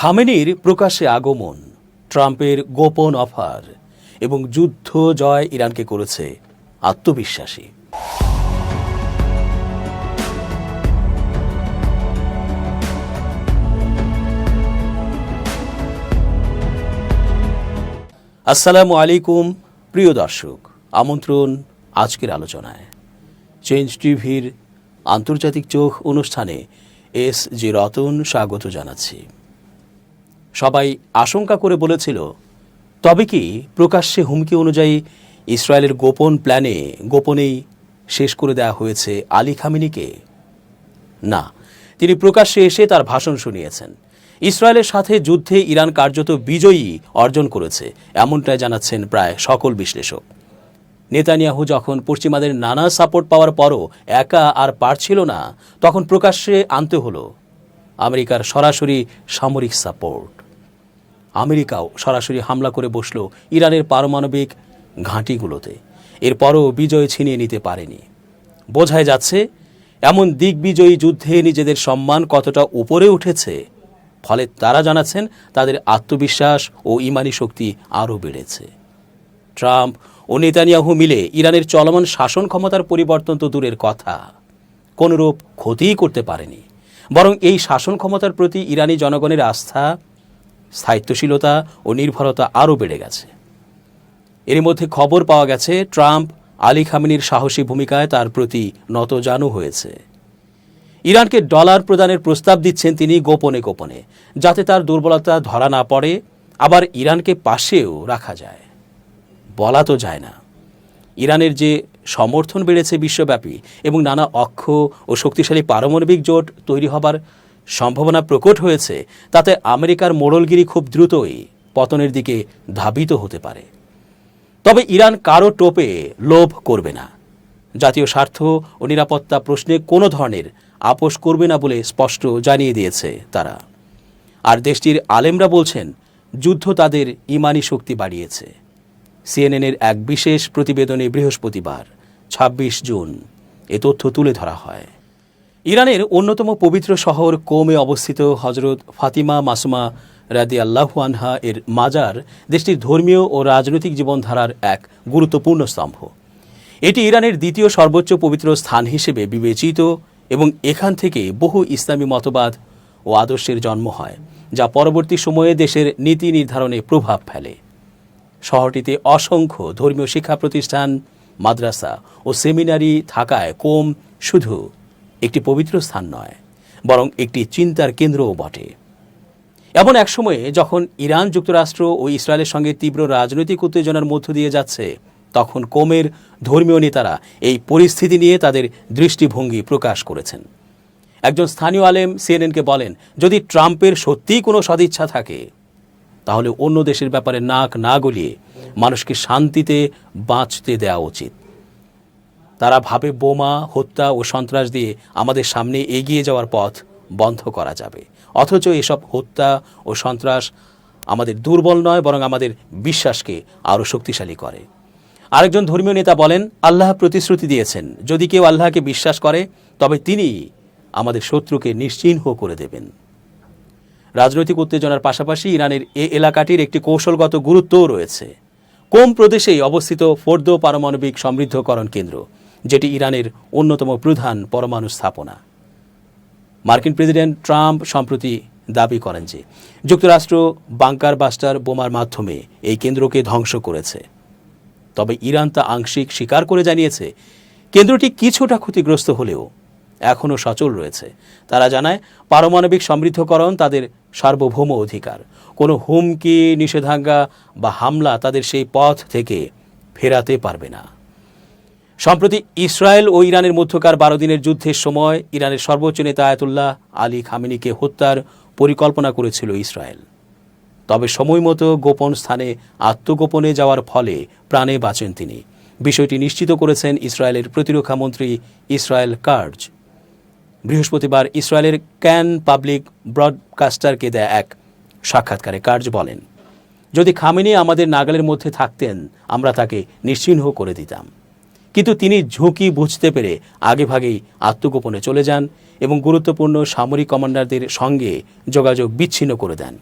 খামেনির প্রকাশ্যে আগমন, ট্রাম্পের গোপন অফার এবং যুদ্ধ জয় ইরানকে করেছে আত্মবিশ্বাসী। আসসালামু আলাইকুম প্রিয় দর্শক, আমন্ত্রণ আজকের আলোচনায়। চেঞ্জ টিভির আন্তর্জাতিক চোখ অনুষ্ঠানে এস.জি. রতন স্বাগত জানাচ্ছি। সবাই আশঙ্কা করে বলেছিল, তবে কি প্রকাশ্যে হুমকি অনুযায়ী ইসরায়েলের গোপন প্ল্যানে গোপনেই শেষ করে দেওয়া হয়েছে আলী খামেনিকে? না, তিনি প্রকাশ্যে এসে তার ভাষণ শুনিয়েছেন। ইসরায়েলের সাথে যুদ্ধে ইরান কার্যত বিজয়ী অর্জন করেছে, এমনটাই জানাচ্ছেন প্রায় সকল বিশ্লেষক। নেতানিয়াহু যখন পশ্চিমাদের নানা সাপোর্ট পাওয়ার পরও একা আর পারছিল না, তখন প্রকাশ্যে আনতে হলো আমেরিকার সরাসরি সামরিক সাপোর্ট। আমেরিকাও সরাসরি হামলা করে বসল ইরানের পারমাণবিক ঘাঁটিগুলোতে। এরপরও বিজয় ছিনিয়ে নিতে পারেনি। বোঝাই যাচ্ছে এমন দিগ্বিজয়ী যুদ্ধে নিজেদের সম্মান কতটা উপরে উঠেছে। ফলে তারা জানাচ্ছেন তাদের আত্মবিশ্বাস ও ইমানি শক্তি আরও বেড়েছে। ট্রাম্প ও নেতানিয়াহু মিলে ইরানের চলমান শাসন ক্ষমতার পরিবর্তন তো দূরের কথা, কোনরূপ ক্ষতিই করতে পারেনি, বরং এই শাসন ক্ষমতার প্রতি ইরানি জনগণের আস্থা, স্থায়িত্বশীলতা ও নির্ভরতা আরও বেড়ে গেছে। এর মধ্যে খবর পাওয়া গেছে ট্রাম্প আলী খামেনির সাহসী ভূমিকায় তার প্রতি নতজানু হয়েছে। ইরানকে ডলার প্রদানের প্রস্তাব দিচ্ছেন তিনি গোপনে গোপনে, যাতে তার দুর্বলতা ধরা না পড়ে, আবার ইরানকে পাশেও রাখা যায়। বলা তো যায় না, ইরানের যে সমর্থন বেড়েছে বিশ্বব্যাপী এবং নানা অক্ষ ও শক্তিশালী পারমাণবিক জোট তৈরি হবার সম্ভাবনা প্রকট হয়েছে, তাতে আমেরিকার মোড়লগিরি খুব দ্রুতই পতনের দিকে ধাবিত হতে পারে। তবে ইরান কারো টোপে লোভ করবে না, জাতীয় স্বার্থ ও নিরাপত্তা প্রশ্নে কোনো ধরনের আপোষ করবে না বলে স্পষ্ট জানিয়ে দিয়েছে তারা। আর দেশটির আলেমরা বলছেন যুদ্ধ তাদের ইমানি শক্তি বাড়িয়েছে। সিএনএনের এক বিশেষ প্রতিবেদনে বৃহস্পতিবার ২৬ জুন এ তথ্য তুলে ধরা হয়। ইরানের অন্যতম পবিত্র শহর কোমে অবস্থিত হজরত ফাতিমা মাসুমা রাদিয়াল্লাহু আনহা এর মাজার দেশটির ধর্মীয় ও রাজনৈতিক জীবনধারার এক গুরুত্বপূর্ণ স্তম্ভ। এটি ইরানের দ্বিতীয় সর্বোচ্চ পবিত্র স্থান হিসেবে বিবেচিত এবং এখান থেকে বহু ইসলামী মতবাদ ও আদর্শের জন্ম হয়, যা পরবর্তী সময়ে দেশের নীতি নির্ধারণে প্রভাব ফেলে। শহরটিতে অসংখ্য ধর্মীয় শিক্ষা প্রতিষ্ঠান, মাদ্রাসা ও সেমিনারি থাকায় কোম শুধু একটি পবিত্র স্থান নয়, বরং একটি চিন্তার কেন্দ্রও বটে। এমন এক সময়ে যখন ইরান যুক্তরাষ্ট্র ও ইসরায়েলের সঙ্গে তীব্র রাজনৈতিক উত্তেজনার মধ্য দিয়ে যাচ্ছে, তখন কোমের ধর্মীয় নেতারা এই পরিস্থিতি নিয়ে তাদের দৃষ্টিভঙ্গি প্রকাশ করেছেন। একজন স্থানীয় আলেম সিএনএনকে বলেন, যদি ট্রাম্পের সত্যিই কোনো সদিচ্ছা থাকে, তাহলে অন্য দেশের ব্যাপারে নাক না গলিয়ে মানুষকে শান্তিতে বাঁচতে দেওয়া উচিত। তারা ভাবে বোমা, হত্যা ও সন্ত্রাস দিয়ে আমাদের সামনে এগিয়ে যাওয়ার পথ বন্ধ করা যাবে, অথচ এসব হত্যা ও সন্ত্রাস আমাদের দুর্বল নয়, বরং আমাদের বিশ্বাসকে আরও শক্তিশালী করে। আরেকজন ধর্মীয় নেতা বলেন, আল্লাহ প্রতিশ্রুতি দিয়েছেন, যদি কেউ আল্লাহকে বিশ্বাস করে তবে তিনি আমাদের শত্রুকে নিশ্চিহ্ন করে দেবেন। রাজনৈতিক উত্তেজনার পাশাপাশি ইরানের এ এলাকাটির একটি কৌশলগত গুরুত্বও রয়েছে। কোম প্রদেশেই অবস্থিত ফোর্দো পারমাণবিক সমৃদ্ধকরণ কেন্দ্র, যেটি ইরানের অন্যতম প্রধান পরমাণু স্থাপনা। মার্কিন প্রেসিডেন্ট ট্রাম্প সম্প্রতি দাবি করেন যে যুক্তরাষ্ট্র বাংকার বাস্টার বোমার মাধ্যমে এই কেন্দ্রকে ধ্বংস করেছে। তবে ইরান তা আংশিক স্বীকার করে জানিয়েছে কেন্দ্রটি কিছুটা ক্ষতিগ্রস্ত হলেও এখনও সচল রয়েছে। তারা জানায়, পারমাণবিক সমৃদ্ধকরণ তাদের সার্বভৌম অধিকার। কোনো হুমকি, নিষেধাজ্ঞা বা হামলা তাদের সেই পথ থেকে ফেরাতে পারবে না। সম্প্রতি ইসরায়েল ও ইরানের মধ্যকার ১২ দিনের যুদ্ধের সময় ইরানের সর্বোচ্চ নেতা আয়াতুল্লাহ আলী খামেনিকে হত্যার পরিকল্পনা করেছিল ইসরায়েল। তবে সময়মতো গোপন স্থানে আত্মগোপনে যাওয়ার ফলে প্রাণে বাঁচেন তিনি। বিষয়টি নিশ্চিত করেছেন ইসরায়েলের প্রতিরক্ষা মন্ত্রী ইসরায়েল কার্জ। বৃহস্পতিবার ইসরায়েলের ক্যান পাবলিক ব্রডকাস্টারকে দেয়া এক সাক্ষাৎকারে কার্জ বলেন, যদি খামেনি আমাদের নাগালের মধ্যে থাকতেন, আমরা তাকে নিশ্চিহ্ন করে দিতাম। কিন্তু তিনি ঝুঁকি বুঝতে পেরে আগেভাগেই আত্মগোপনে চলে যান এবং গুরুত্বপূর্ণ সামরিক কমান্ডারদের সঙ্গে যোগাযোগ বিচ্ছিন্ন করে দেন।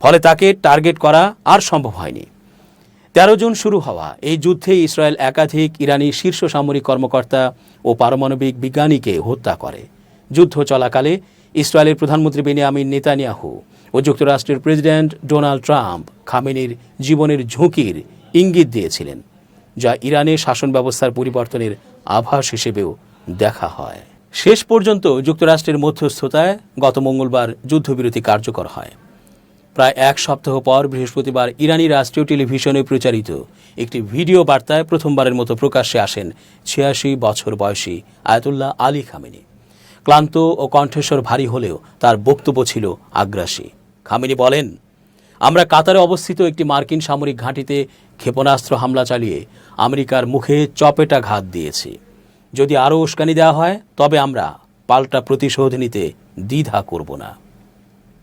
ফলে তাকে টার্গেট করা আর সম্ভব হয়নি। 13 জুন শুরু হওয়া এই যুদ্ধে ইসরায়েল একাধিক ইরানি শীর্ষ সামরিক কর্মকর্তা ও পারমাণবিক বিজ্ঞানীকে হত্যা করে। যুদ্ধ চলাকালে ইসরায়েলের প্রধানমন্ত্রী বেনিয়ামিন নেতানিয়াহু ও যুক্তরাষ্ট্রের প্রেসিডেন্ট ডোনাল্ড ট্রাম্প খামেনির জীবনের ঝুঁকির ইঙ্গিত দিয়েছিলেন, যা ইরানের শাসন ব্যবস্থার পরিবর্তনের আভাস হিসেবেও দেখা হয়। শেষ পর্যন্ত যুক্তরাষ্ট্রের মধ্যস্থতায় গত মঙ্গলবার যুদ্ধবিরতি কার্যকর হয়। প্রায় এক সপ্তাহ পর বৃহস্পতিবার ইরানি রাষ্ট্রীয় টেলিভিশনে প্রচারিত একটি ভিডিও বার্তায় প্রথমবারের মতো প্রকাশ্যে আসেন ৮৬ বছর বয়সী আয়াতুল্লাহ আলী খামেনি। ক্লান্ত ও কণ্ঠস্বর ভারী হলেও তার বক্তব্য ছিল আগ্রাসী। খামেনি বলেন, আমরা কাতারে অবস্থিত একটি মার্কিন সামরিক ঘাঁটিতে ক্ষেপণাস্ত্র হামলা চালিয়ে আমেরিকার মুখে চপেটাঘাত দিয়েছি। যদি আরও উস্কানি দেওয়া হয় তবে আমরা পাল্টা প্রতিশোধ নিতে দ্বিধা করব না।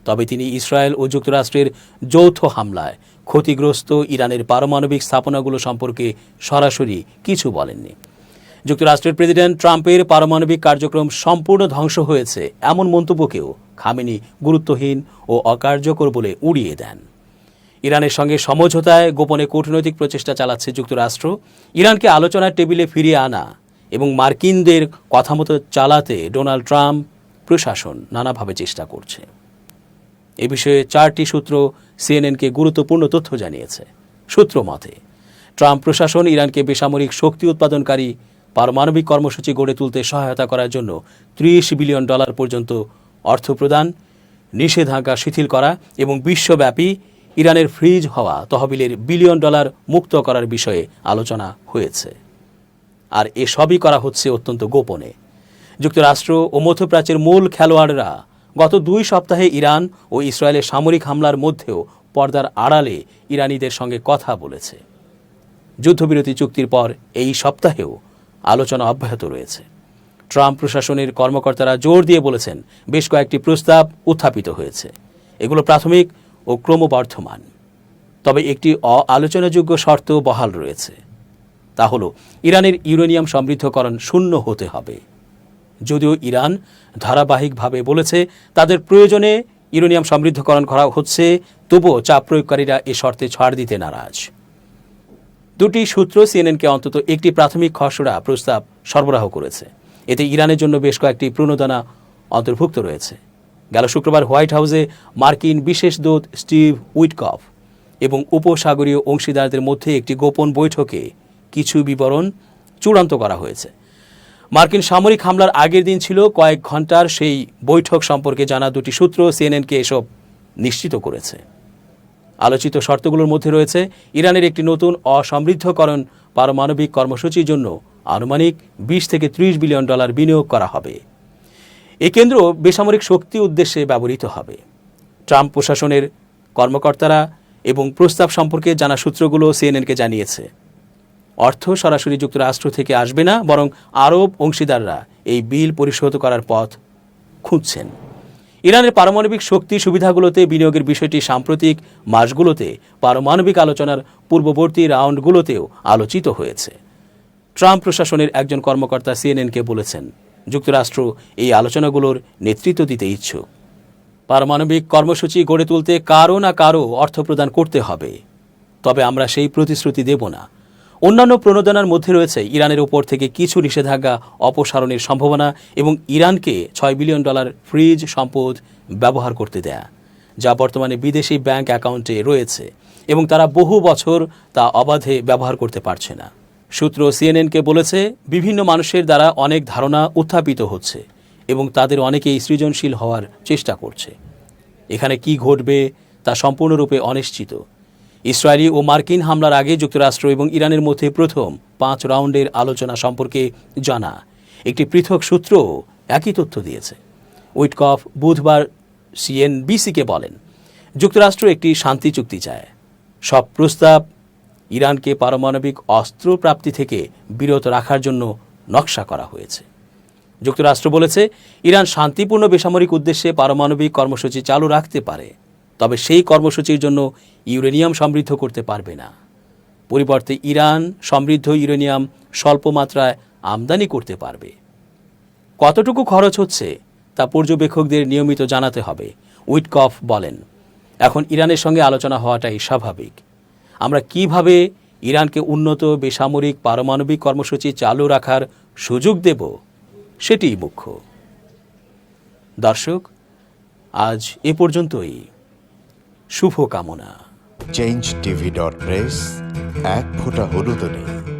তবে তিনি ইসরায়েল ও যুক্তরাষ্ট্রের যৌথ হামলায় ক্ষতিগ্রস্ত ইরানের পারমাণবিক স্থাপনাগুলো সম্পর্কে সরাসরি কিছু বলেননি। যুক্তরাষ্ট্রের প্রেসিডেন্ট ট্রাম্পের পারমাণবিক কার্যক্রম সম্পূর্ণ ধ্বংস হয়েছে এমন মন্তব্যকেও খামেনি গুরুত্বহীন ও অকার্যকর বলে উড়িয়ে দেন। ইরানের সঙ্গে সমঝোতায় গোপনে কূটনৈতিক প্রচেষ্টা চালাচ্ছে যুক্তরাষ্ট্র। ইরানকে আলোচনার টেবিলে ফিরিয়ে আনা এবং মার্কিনদের কথা মতো চালাতে ডোনাল্ড ট্রাম্প প্রশাসন নানাভাবে চেষ্টা করছে। এ বিষয়ে 4টি সূত্র সিএনএনকে গুরুত্বপূর্ণ তথ্য জানিয়েছে। সূত্র মতে, ট্রাম্প প্রশাসন ইরানকে বেসামরিক শক্তি উৎপাদনকারী পারমাণবিক কর্মসূচি গড়ে তুলতে সহায়তা করার জন্য $30 বিলিয়ন পর্যন্ত অর্থ প্রদান, নিষেধাজ্ঞা শিথিল করা এবং বিশ্বব্যাপী ইরানের ফ্রিজ হওয়া তহবিলের $1 বিলিয়ন মুক্ত করার বিষয়ে আলোচনা হয়েছে। আর এসবই করা হচ্ছে অত্যন্ত গোপনে। যুক্তরাষ্ট্র ও মধ্যপ্রাচ্যের মূল খেলোয়াড়রা গত 2 সপ্তাহে ইরান ও ইসরায়েলের সামরিক হামলার মধ্যেও পর্দার আড়ালে ইরানিদের সঙ্গে কথা বলেছে। যুদ্ধবিরতি চুক্তির পর এই সপ্তাহেও আলোচনা অব্যাহত রয়েছে। ট্রাম্প প্রশাসনের কর্মকর্তারা জোর দিয়ে বলেছেন, বেশ কয়েকটি প্রস্তাব উত্থাপিত হয়েছে। এগুলো প্রাথমিক ও ক্রমবর্ধমান। তবে একটি অআলোচনাযোগ্য শর্ত বহাল রয়েছে। তা হল ইরানের ইউরেনিয়াম সমৃদ্ধকরণ শূন্য হতে হবে। যদিও ইরান ধারাবাহিকভাবে বলেছে তাদের প্রয়োজনে ইউরেনিয়াম সমৃদ্ধকরণ করা হচ্ছে, তবুও চাপ প্রয়োগকারীরা এ শর্তে ছাড় দিতে নারাজ। 2টি সূত্র সিএনএনকে অন্তত একটি প্রাথমিক খসড়া প্রস্তাব সরবরাহ করেছে। এতে ইরানের জন্য বেশ কয়েকটি প্রণোদনা অন্তর্ভুক্ত রয়েছে। গেল শুক্রবার হোয়াইট হাউসে মার্কিন বিশেষ দূত স্টিভ উইটকফ এবং উপসাগরীয় অংশীদারদের মধ্যে একটি গোপন বৈঠকে কিছু বিবরণ চূড়ান্ত করা হয়েছে। মার্কিন সামরিক হামলার আগের দিন ছিল কয়েক ঘন্টার সেই বৈঠক সম্পর্কে জানা 2টি সূত্র সিএনএনকে এসব নিশ্চিত করেছে। আলোচিত শর্তগুলোর মধ্যে রয়েছে ইরানের একটি নতুন অসমৃদ্ধকরণ পারমাণবিক কর্মসূচির জন্য আনুমানিক $20 থেকে $30 বিলিয়ন বিনিয়োগ করা হবে। এই কেন্দ্র বেসামরিক শক্তি উদ্দেশ্যে ব্যবহৃত হবে। ট্রাম্প প্রশাসনের কর্মকর্তারা এবং প্রস্তাব সম্পর্কে জানা সূত্রগুলো সিএনএনকে জানিয়েছে, অর্থ সরাসরি যুক্তরাষ্ট্র থেকে আসবে না, বরং আরব অংশীদাররা এই বিল পরিশোধ করার পথ খুঁজছেন। ইরানের পারমাণবিক শক্তি সুবিধাগুলোতে বিনিয়োগের বিষয়টি সাম্প্রতিক মাসগুলোতে পারমাণবিক আলোচনার পূর্ববর্তী রাউন্ডগুলোতেও আলোচিত হয়েছে। ট্রাম্প প্রশাসনের একজন কর্মকর্তা সিএনএনকে বলেছেন, যুক্তরাষ্ট্র এই আলোচনাগুলোর নেতৃত্ব দিতে ইচ্ছুক। পারমাণবিক কর্মসূচি গড়ে তুলতে কারো না কারো অর্থ প্রদান করতে হবে, তবে আমরা সেই প্রতিশ্রুতি দেব না। অন্যান্য প্রণোদনার মধ্যে রয়েছে ইরানের উপর থেকে কিছু নিষেধাজ্ঞা অপসারণের সম্ভাবনা এবং ইরানকে $6 বিলিয়ন ফ্রিজ সম্পদ ব্যবহার করতে দেয়া, যা বর্তমানে বিদেশি ব্যাংক অ্যাকাউন্টে রয়েছে এবং তারা বহু বছর তা অবাধে ব্যবহার করতে পারছে না। সূত্র সিএনএনকে বলেছে, বিভিন্ন মানুষের দ্বারা অনেক ধারণা উত্থাপিত হচ্ছে এবং তাদের অনেকেই সৃজনশীল হওয়ার চেষ্টা করছে। এখানে কি ঘটবে তা সম্পূর্ণরূপে অনিশ্চিত। ইসরায়েলি ও মার্কিন হামলার আগে যুক্তরাষ্ট্র এবং ইরানের মধ্যে প্রথম 5 রাউন্ডের আলোচনা সম্পর্কে জানা একটি পৃথক সূত্র একই তথ্য দিয়েছে। উইটকফ বুধবার সিএনবিসিকে বলেন, যুক্তরাষ্ট্র একটি শান্তি চুক্তি চায়। সব প্রস্তাব ইরানকে পারমাণবিক অস্ত্র প্রাপ্তি থেকে বিরত রাখার জন্য নকশা করা হয়েছে। যুক্তরাষ্ট্র বলেছে, ইরান শান্তিপূর্ণ বেসামরিক উদ্দেশ্যে পারমাণবিক কর্মসূচি চালু রাখতে পারে, তবে সেই কর্মসূচির জন্য ইউরেনিয়াম সমৃদ্ধ করতে পারবে না। পরিবর্তে ইরান সমৃদ্ধ ইউরেনিয়াম স্বল্প মাত্রায় আমদানি করতে পারবে। কতটুকু খরচ হচ্ছে তা পর্যবেক্ষকদের নিয়মিত জানাতে হবে, উইটকফ বলেন। এখন ইরানের সঙ্গে আলোচনা হওয়াটাই স্বাভাবিক। আমরা কিভাবে ইরানকে উন্নত বেসামরিক পারমাণবিক কর্মসূচি চালু রাখার সুযোগ দেব, সেটিই মুখ্য। দর্শক, আজ এ পর্যন্তই। শুভকামনা। changeTV.press, এক ফোঁটা হলুদও নেই।